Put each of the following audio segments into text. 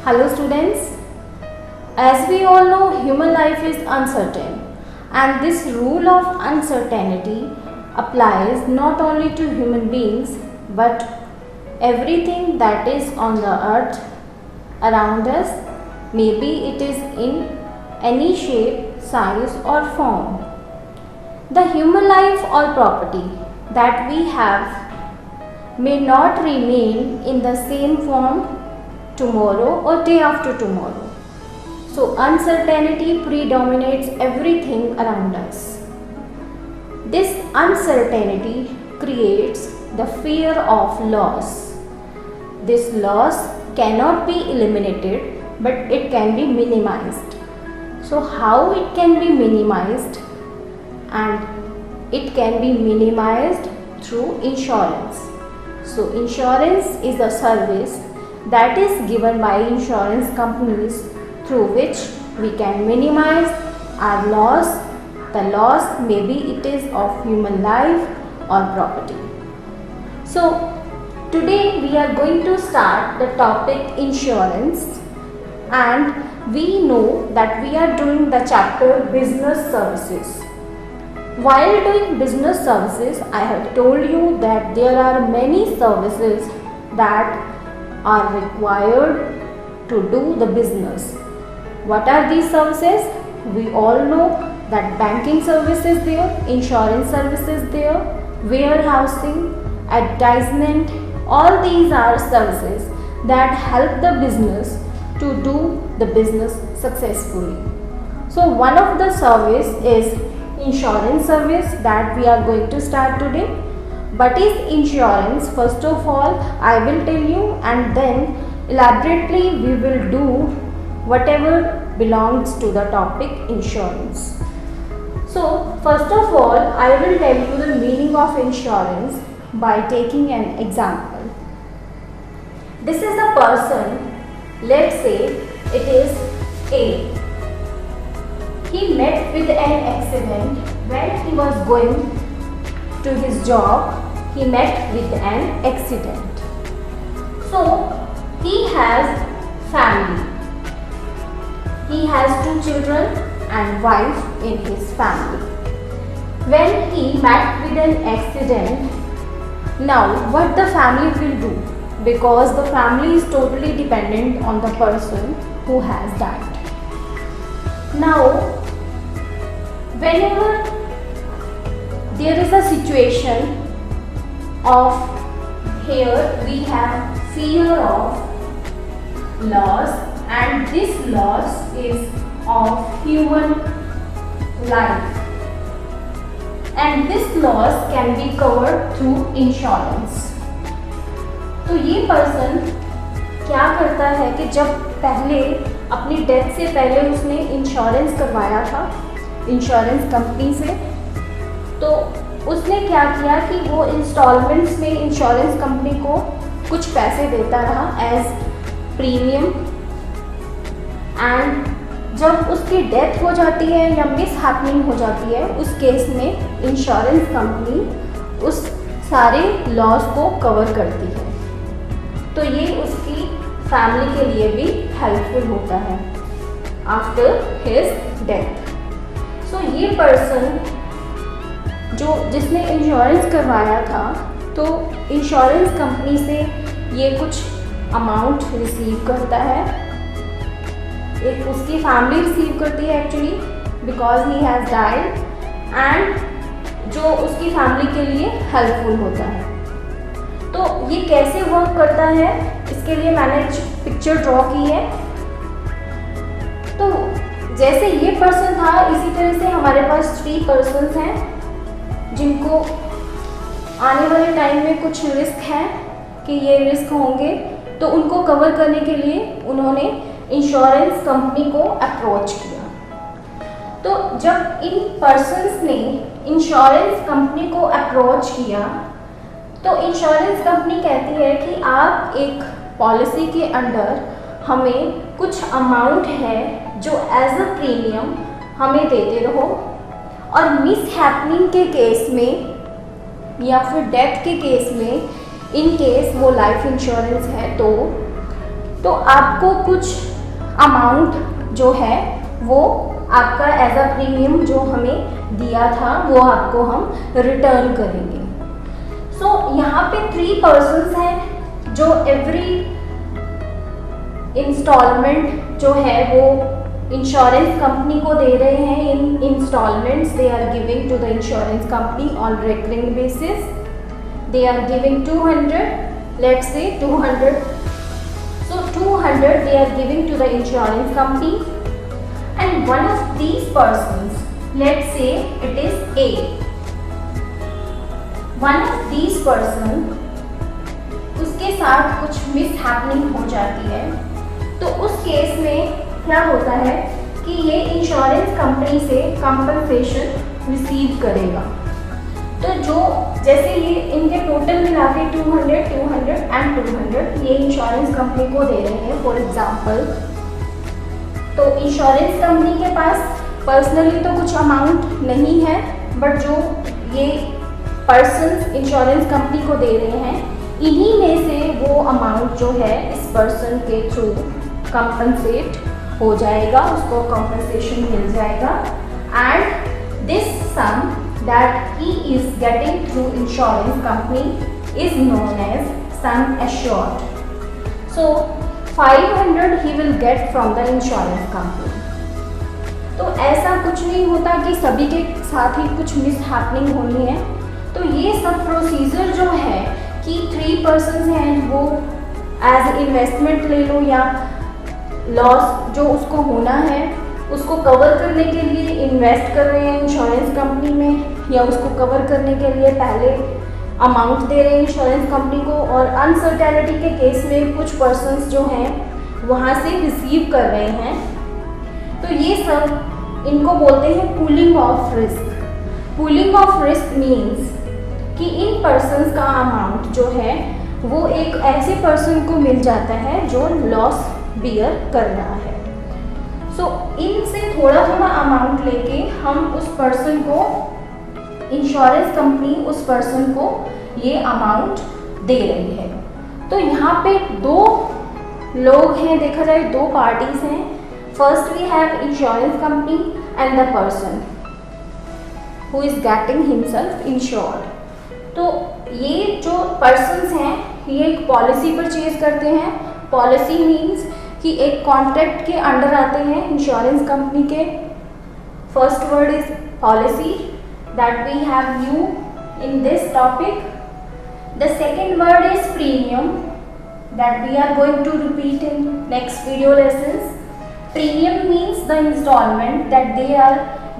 Hello students, as we all know human life is uncertain and this rule of uncertainty applies not only to human beings but everything that is on the earth around us, maybe it is in any shape, size or form. The human life or property that we have may not remain in the same form tomorrow or day after tomorrow. So uncertainty predominates everything around us. This uncertainty creates the fear of loss. This loss cannot be eliminated but it can be minimized. So how it can be minimized? And it can be minimized through insurance. So insurance is a service that is given by insurance companies through which we can minimize our loss. The loss maybe it is of human life or property. So today we are going to start the topic insurance, and we know that we are doing the chapter business services. While doing business services, I have told you that there are many services that are required to do the business. What are these services? We all know that banking service is there, insurance service is there, warehousing, advertisement, all these are services that help the business to do the business successfully. So one of the service is insurance service that we are going to start today. What is insurance? First of all, I will tell you, and then elaborately we will do whatever belongs to the topic insurance. So first of all, I will tell you the meaning of insurance by taking an example. This is a person, let's say it is A. He met with an accident when he was going to his job. He met with an accident. So he has family. He has 2 children and wife in his family. When he met with an accident, now what the family will do? Because the family is totally dependent on the person who has died. Now whenever there is a situation of here we have fear of loss, and this loss is of human life, and this loss can be covered through insurance. तो ये person क्या करता है कि जब पहले अपनी death से पहले उसने इंश्योरेंस करवाया था इंश्योरेंस कंपनी से, तो उसने क्या किया कि वो इंस्टॉलमेंट्स में इंश्योरेंस कंपनी को कुछ पैसे देता रहा एज प्रीमियम, एंड जब उसकी डेथ हो जाती है या मिस हैपनिंग हो जाती है उस केस में इंश्योरेंस कंपनी उस सारे लॉस को कवर करती है. तो ये उसकी फैमिली के लिए भी हेल्पफुल होता है आफ्टर हिज डेथ. सो ये पर्सन जिसने इंश्योरेंस करवाया था, तो इंश्योरेंस कंपनी से ये कुछ अमाउंट रिसीव करता है. एक उसकी फैमिली रिसीव करती है actually because he has died, and जो उसकी फैमिली के लिए हेल्पफुल होता है. तो ये कैसे वर्क करता है, इसके लिए मैंने पिक्चर ड्रॉ की है. तो जैसे ये पर्सन था, इसी तरह से हमारे पास 3 पर्सन्स हैं जिनको आने वाले टाइम में कुछ रिस्क है कि ये रिस्क होंगे, तो उनको कवर करने के लिए उन्होंने इंश्योरेंस कंपनी को अप्रोच किया. तो जब इन पर्सन्स ने इंश्योरेंस कंपनी को अप्रोच किया, तो इंश्योरेंस कंपनी कहती है कि आप एक पॉलिसी के अंडर हमें कुछ अमाउंट है जो एज अ प्रीमियम हमें देते रहो, और मिस हैपनिंग के केस में या फिर डेथ के केस में इन केस वो लाइफ इंश्योरेंस है तो तो आपको कुछ अमाउंट जो है वो आपका एज अ प्रीमियम जो हमें दिया था वो आपको हम रिटर्न करेंगे। सो यहाँ पे 3 पर्सन्स हैं जो एवरी इंस्टॉलमेंट जो है वो इंश्योरेंस कंपनी को दे रहे हैं। In instalments they are giving to the insurance company on recurring basis. They are giving 200, let's say 200, so 200 they are giving to the insurance company, and one of these persons, let's say it is A, one of these person उसके साथ कुछ miss happening हो जाती है, तो उस case में क्या होता है कि ये इंश्योरेंस कंपनी से कंपनसेशन रिसीव करेगा। तो जो जैसे ये इनके टोटल मिला के 200, 200 एंड 200 ये इंश्योरेंस कंपनी को दे रहे हैं फॉर एग्जांपल। तो इंश्योरेंस कंपनी के पास पर्सनली तो कुछ अमाउंट नहीं है, बट जो ये पर्सन इंश्योरेंस कंपनी को दे रहे हैं इन्हीं में से वो अमाउंट जो है इस पर्सन के थ्रू कंपनसेट हो जाएगा, उसको कंपनसेशन मिल जाएगा। And this sum that he is getting through insurance company is known as sum assured. So 500 he will get from the insurance company. तो ऐसा कुछ नहीं होता कि सभी के साथ ही कुछ मिस हैपनिंग होनी है। तो ये सब प्रोसीजर जो है कि 3 पर्सन्स हैं वो एज इन्वेस्टमेंट ले लो या लॉस जो उसको होना है उसको कवर करने के लिए इन्वेस्ट कर रहे हैं इंश्योरेंस कंपनी में, या उसको कवर करने के लिए पहले अमाउंट दे रहे हैं इंश्योरेंस कंपनी को, और अनसर्टेनिटी के केस में कुछ पर्सन्स जो हैं वहाँ से रिसीव कर रहे हैं। तो ये सब इनको बोलते हैं pooling of risk. Pooling of risk means कि इन पर्सन्स का अमाउंट जो है वो एक ऐसे पर्सन को मिल जाता है जो लॉस बियर कर रहा है। सो इनसे थोड़ा थोड़ा अमाउंट लेके हम उस पर्सन को इंश्योरेंस कंपनी उस पर्सन को ये अमाउंट दे रही है। तो यहाँ पे 2 लोग हैं, देखा जाए 2 पार्टीज हैं। First we have insurance company and the person who is getting himself insured. तो ये जो पर्सन्स हैं ये एक पॉलिसी परचेज करते हैं। पॉलिसी मीन्स कि एक कॉन्ट्रैक्ट के अंडर आते हैं इंश्योरेंस कंपनी के। First word is policy that we have new in this topic. The second word is premium that we are going to repeat in next video lessons. Premium means the installment that they are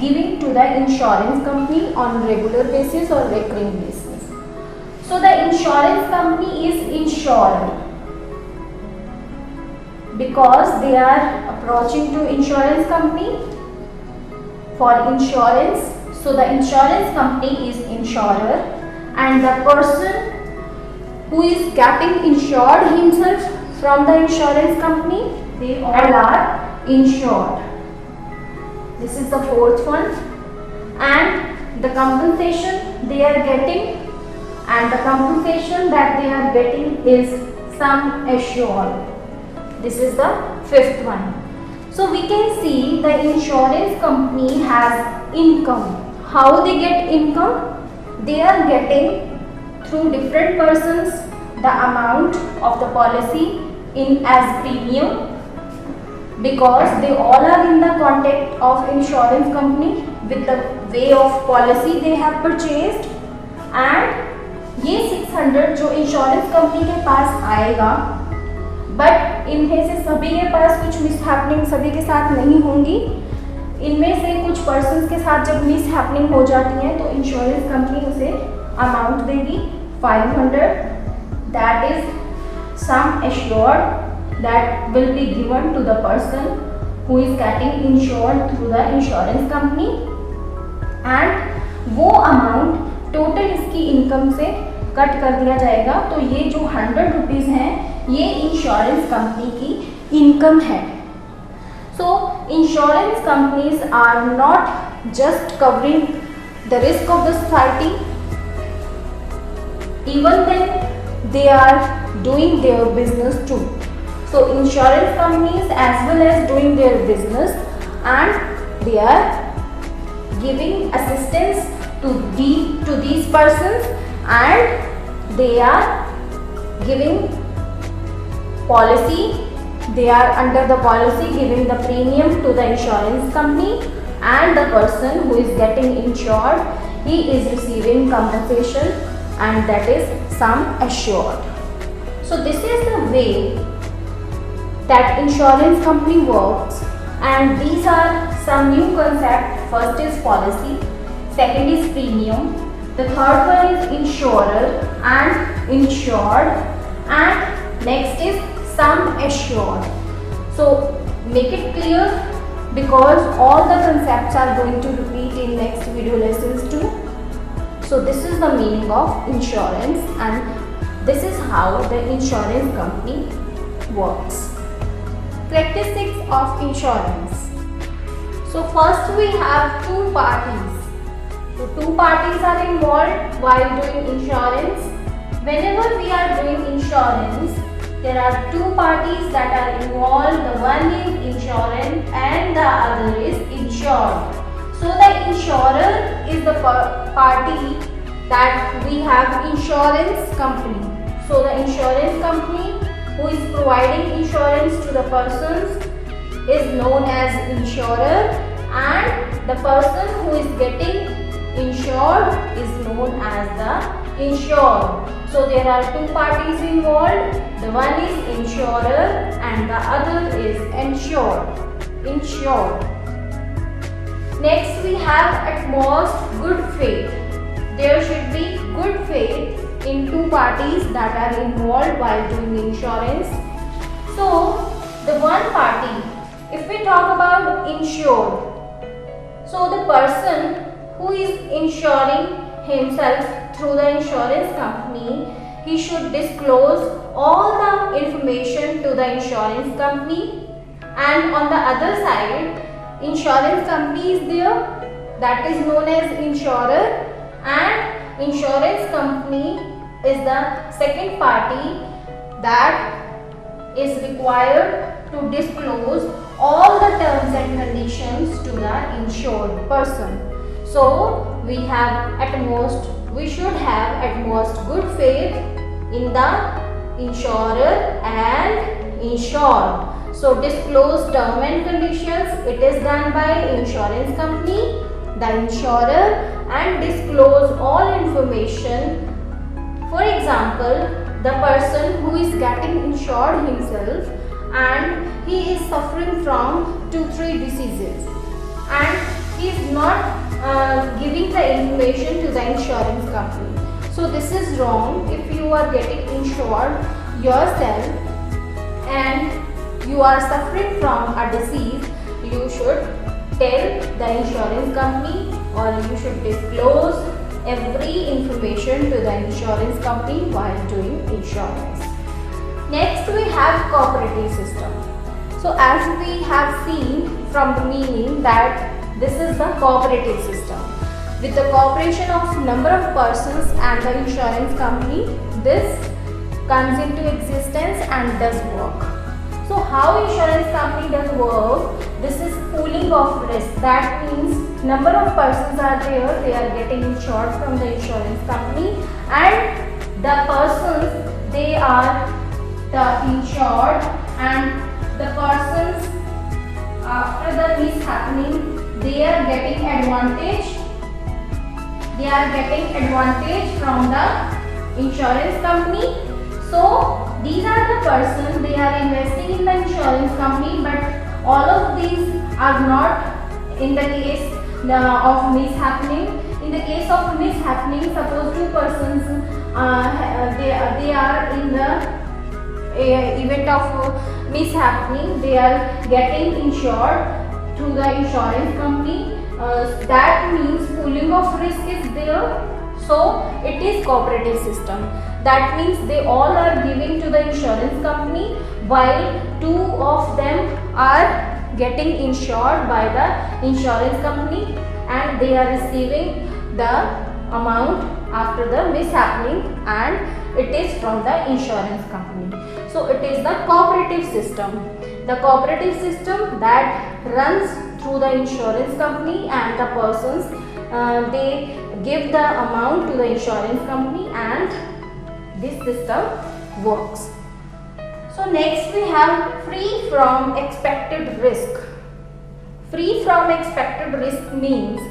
giving to the insurance company on regular basis or recurring basis. So the insurance company is insurer because they are approaching to insurance company for insurance. So the insurance company is insurer and the person who is getting insured himself from the insurance company, they all are insured. This is the 4th one. And the compensation they are getting, and the compensation that they are getting is sum assured. This is the 5th one. So we can see the insurance company has income. How they get income? They are getting through different persons the amount of the policy in as premium, because they all are in the contact of insurance company with the way of policy they have purchased. And ये 600 जो insurance company के पास आएगा, but इनमें से सभी के पास कुछ miss happening सभी के साथ नहीं होंगी। इनमें से कुछ पर्सन्स के साथ जब मिस हैपनिंग हो जाती है तो इंश्योरेंस कंपनी उसे अमाउंट देगी 500, that is sum assured that will be given to the person who is getting insured through the insurance company. And वो अमाउंट टोटल इसकी इनकम से कट कर दिया जाएगा। तो ये जो 100 रुपीज़ हैं ये इंश्योरेंस कंपनी की इनकम है। So insurance companies are not just covering the risk of the society, even then they are doing their business too. So insurance companies as well as doing their business, and they are giving assistance to these persons, and they are giving policy. They are under the policy giving the premium to the insurance company, and the person who is getting insured, he is receiving compensation, and that is sum assured. So this is the way that insurance company works, and these are some new concepts. First is policy, second is premium, the third one is insurer and insured, and next is sum assured. So make it clear, because all the concepts are going to repeat in next video lessons too. So this is the meaning of insurance, and this is how the insurance company works. Characteristics of insurance. So first we have two parties. So two parties are involved while doing insurance. Whenever we are doing insurance, there are two parties that are involved. The one is insurance and the other is insured. So the insurer is the party that we have insurance company. So the insurance company who is providing insurance to the persons is known as insurer, and the person who is getting insured is known as the insured. So there are two parties involved. The one is insurer and the other is insured. Next we have at most good faith. There should be good faith in two parties that are involved while doing insurance. So the one party, if we talk about insured, so the person who is insuring himself through the insurance company, he should disclose all the information to the insurance company, and on the other side, insurance company is there, that is known as insurer, and insurance company is the second party that is required to disclose all the terms and conditions to the insured person. So we should have at most good faith in the insurer and insured. So disclose term and conditions, it is done by insurance company, the insurer, and disclose all information. For example, the person who is getting insured himself and he is suffering from 2-3 diseases, and he is not giving the information to the insurance company. So this is wrong. If you are getting insured yourself and you are suffering from a disease, you should tell the insurance company, or you should disclose every information to the insurance company while doing insurance. Next we have cooperative system. So as we have seen from the meaning that this is the cooperative system. With the cooperation of number of persons and the insurance company, this comes into existence and does work. So how insurance company does work? This is pooling of risk. That means number of persons are there, they are getting insured from the insurance company, and the persons, they are the insured, and the persons after the mishappening, they are getting advantage. They are getting advantage from the insurance company. So these are the persons, they are investing in the insurance company, but all of these are not in the case of mishappening. In the case of mishappening, suppose two persons they are in the event of mishappening, they are getting insured through the insurance company. That means pooling of risk is there. So it is cooperative system. That means they all are giving to the insurance company, while two of them are getting insured by the insurance company, and they are receiving the amount after the mishappening, and it is from the insurance company. So it is the cooperative system. The cooperative system that runs through the insurance company, and the persons they give the amount to the insurance company, and this system works. So next we have free from expected risk. Free from expected risk means,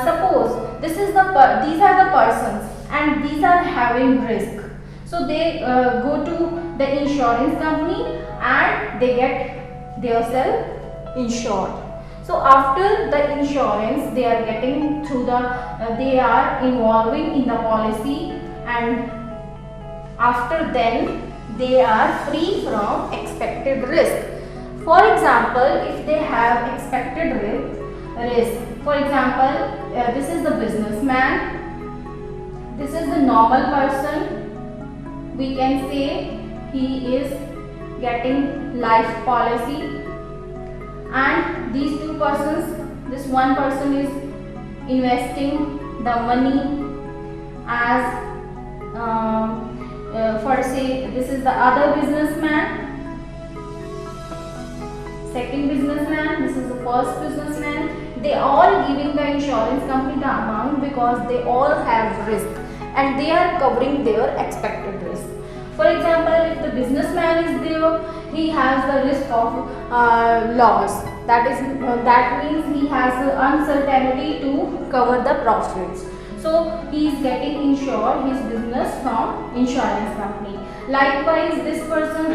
suppose these are the persons and these are having risk. So they go to the insurance company and they get themselves insured. So after the insurance, they are getting through they are involving in the policy, and after then they are free from expected risk. For example, if they have expected risk, for example, this is the businessman, this is the normal person, we can say he is getting life policy, and these two persons, this one person is investing the money as for say this is the other businessman, second businessman, this is the first businessman. They all giving the insurance company the amount because they all have risk and they are covering their expected risk. For example, if the businessman is there, he has the risk of loss. That means he has the uncertainty to cover the profits. So he is getting insured his business from insurance company. Likewise, this person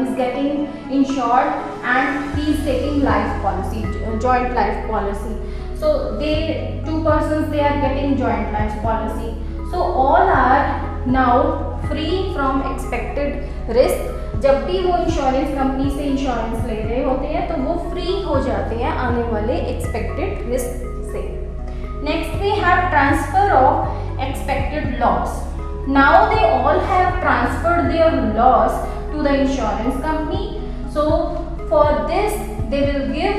is getting insured and he is taking life policy, joint life policy. So two persons they are getting joint life policy. So all are now free from expected risk. जब भी वो insurance company से insurance ले रहे होते हैं तो वो फ्री हो जाते हैं आने वाले एक्सपेक्टेड रिस्क से. Next we have transfer of expected loss. Now they all have transferred their loss to the insurance company. So for this they will give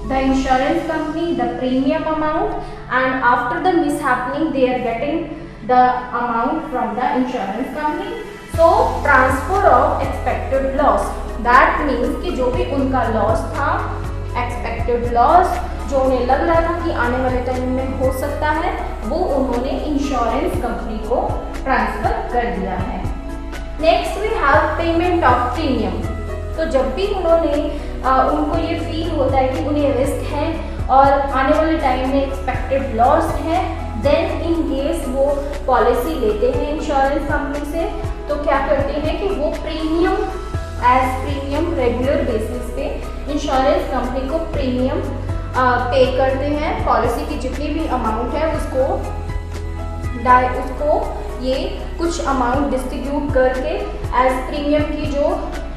the insurance company the premium amount, and after the mishappening they are getting the amount from the insurance company. So transfer of expected loss, that means कि जो भी उनका loss था, expected loss जो उन्हें लग रहा था कि आने वाले टाइम में हो सकता है, वो उन्होंने इंश्योरेंस कंपनी को ट्रांसफर कर दिया है. Next we have payment of premium. तो जब भी उनको ये फील होता है कि उन्हें रिस्क है और आने वाले टाइम में एक्सपेक्टेड लॉस है, देन इन केस वो पॉलिसी लेते हैं इंश्योरेंस कंपनी से, तो क्या करते हैं कि वो प्रीमियम रेगुलर बेसिस पे इंश्योरेंस कंपनी को प्रीमियम पे करते हैं. पॉलिसी की जितनी भी अमाउंट है उसको ये कुछ अमाउंट डिस्ट्रीब्यूट करके एज प्रीमियम की जो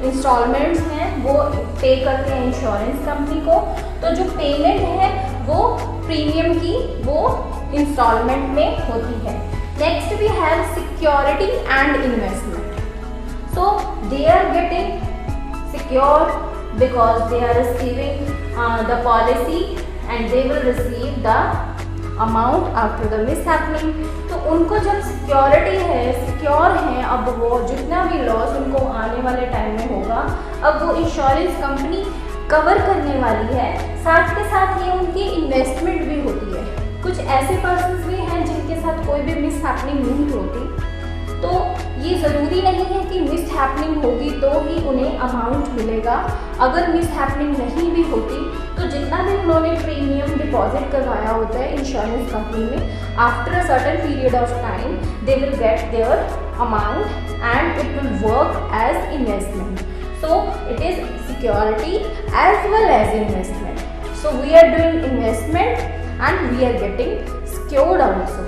इंस्टॉलमेंट्स हैं वो पे करते हैं इंश्योरेंस कंपनी को. तो जो पेमेंट है वो प्रीमियम की वो इंस्टॉलमेंट में होती है. Next we have security and investment. So they are getting secure because they are receiving the policy and they will receive the amount after the mishappening. तो उनको जब सिक्योर हैं, अब वो जितना भी लॉस उनको आने वाले टाइम में होगा, अब वो इंश्योरेंस कंपनी कवर करने वाली है. साथ के साथ ये उनकी इन्वेस्टमेंट भी होती है. कुछ ऐसे पर्सन्स भी हैं जिनके साथ कोई भी मिसहैपनिंग नहीं होती, तो ये ज़रूरी नहीं है कि मिसहैपनिंग होगी तो ही उन्हें अमाउंट मिलेगा. अगर मिसहैपनिंग नहीं भी होती तो जितना भी उन्होंने प्रीमियम डिपॉजिट करवाया होता है इंश्योरेंस कंपनी में, after a certain period of time they will get their amount and it will work as investment. So it is security as well as investment. So we are doing investment and we are getting secured also.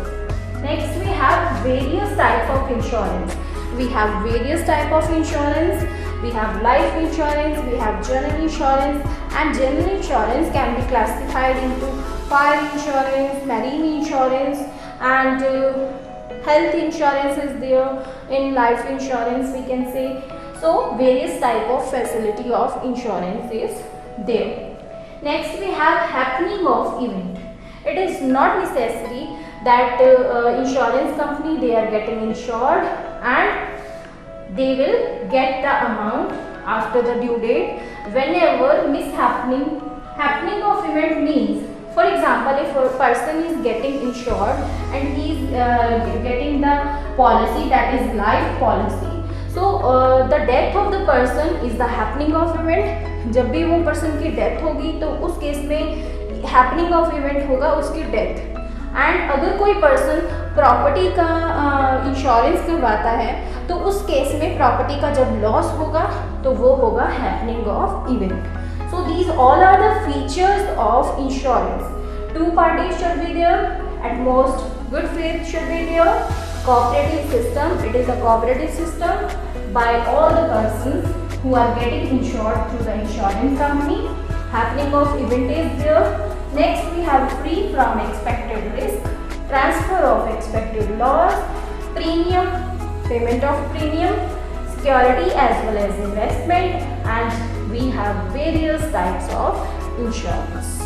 Next we have various types of insurance. We have various types of insurance. We have life insurance, we have general insurance, and general insurance can be classified into fire insurance, marine insurance, and health insurance is there. In life insurance we can say. So various type of facility of insurance is there. Next we have happening of event. It is not necessary that insurance company, they are getting insured and they will get the amount after the due date whenever happening of event means, for example, if a person is getting insured and he is getting the policy that is life policy, so the death of the person is the happening of event. जब भी वो person की death होगी तो उस case में happening of event होगा उसकी डेथ. एंड अगर कोई पर्सन प्रॉपर्टी का इंश्योरेंस करवाता है तो उस केस में प्रॉपर्टी का जब लॉस होगा तो वो होगा happening of event. So these all are the features of insurance. Two parties should be there, at most good faith should be there. Cooperative system, it is a cooperative system by all the persons who are getting insured through the insurance company. Happening of event is there. Next we have free from expected risk, transfer of expected loss, premium, payment of premium, security as well as investment, and we have various types of insurance.